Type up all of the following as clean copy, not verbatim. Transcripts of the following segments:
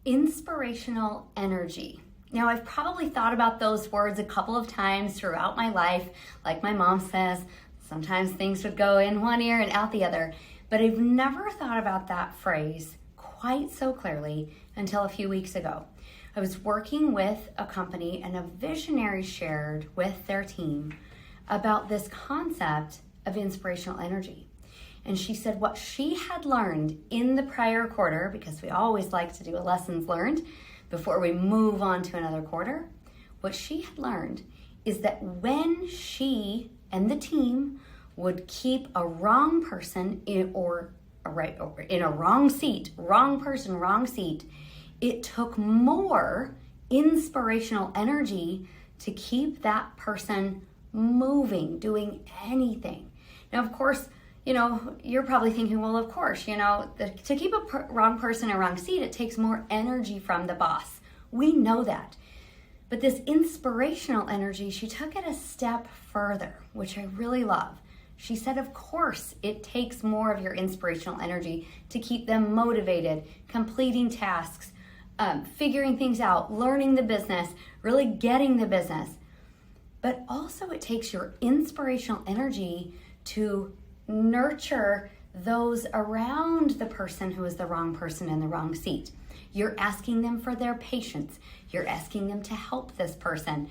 Inspirational energy. Now, I've probably thought about those words a couple of times throughout my life. Like my mom says, sometimes things would go in one ear and out the other. But I've never thought about that phrase quite so clearly until a few weeks ago. I was working with a company and a visionary shared with their team about this concept of inspirational energy. And she said what she had learned in the prior quarter, because we always like to do a lessons learned before we move on to another quarter, what she had learned is that when she and the team would keep a wrong person in a wrong seat, it took more inspirational energy to keep that person moving, doing anything. Now, of course, you're probably thinking, well, of course, to keep a wrong person in a wrong seat, it takes more energy from the boss. We know that. But this inspirational energy, she took it a step further, which I really love. She said, of course, it takes more of your inspirational energy to keep them motivated, completing tasks, figuring things out, learning the business, really getting the business. But also it takes your inspirational energy to nurture those around the person who is the wrong person in the wrong seat. You're asking them for their patience. You're asking them to help this person.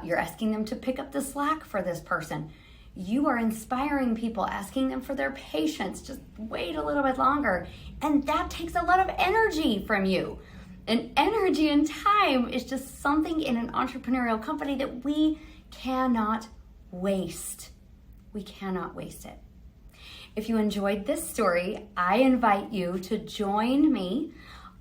You're asking them to pick up the slack for this person. You are inspiring people, asking them for their patience. Just wait a little bit longer. And that takes a lot of energy from you. And energy and time is just something in an entrepreneurial company that we cannot waste. We cannot waste it. If you enjoyed this story, I invite you to join me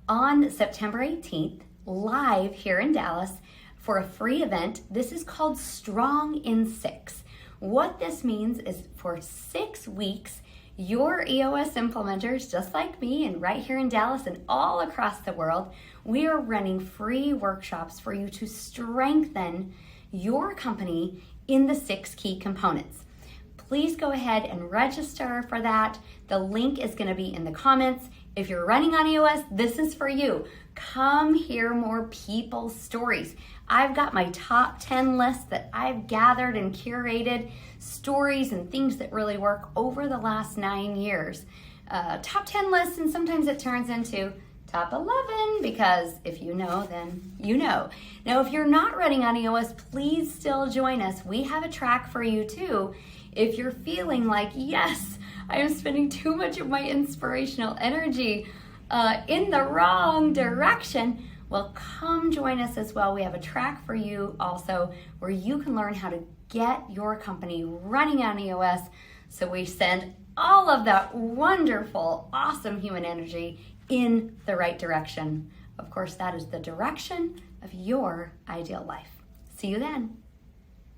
on September 18th, live here in Dallas, for a free event. This is called Strong in 6. What this means is for 6 weeks, your EOS implementers, just like me and right here in Dallas and all across the world, we are running free workshops for you to strengthen your company in the 6 key components. Please go ahead and register for that. The link is going to be in the comments. If you're running on EOS, this is for you. Come hear more people's stories. I've got my top 10 list that I've gathered and curated, stories and things that really work over the last 9 years. Top 10 lists, and sometimes it turns into top 11, because if you know, then you know. Now, if you're not running on EOS, please still join us. We have a track for you too. If you're feeling like, yes, I am spending too much of my inspirational energy in the wrong direction, well, come join us as well. We have a track for you also where you can learn how to get your company running on EOS, so we send all of that wonderful, awesome human energy in the right direction. Of course, that is the direction of your ideal life. See you then.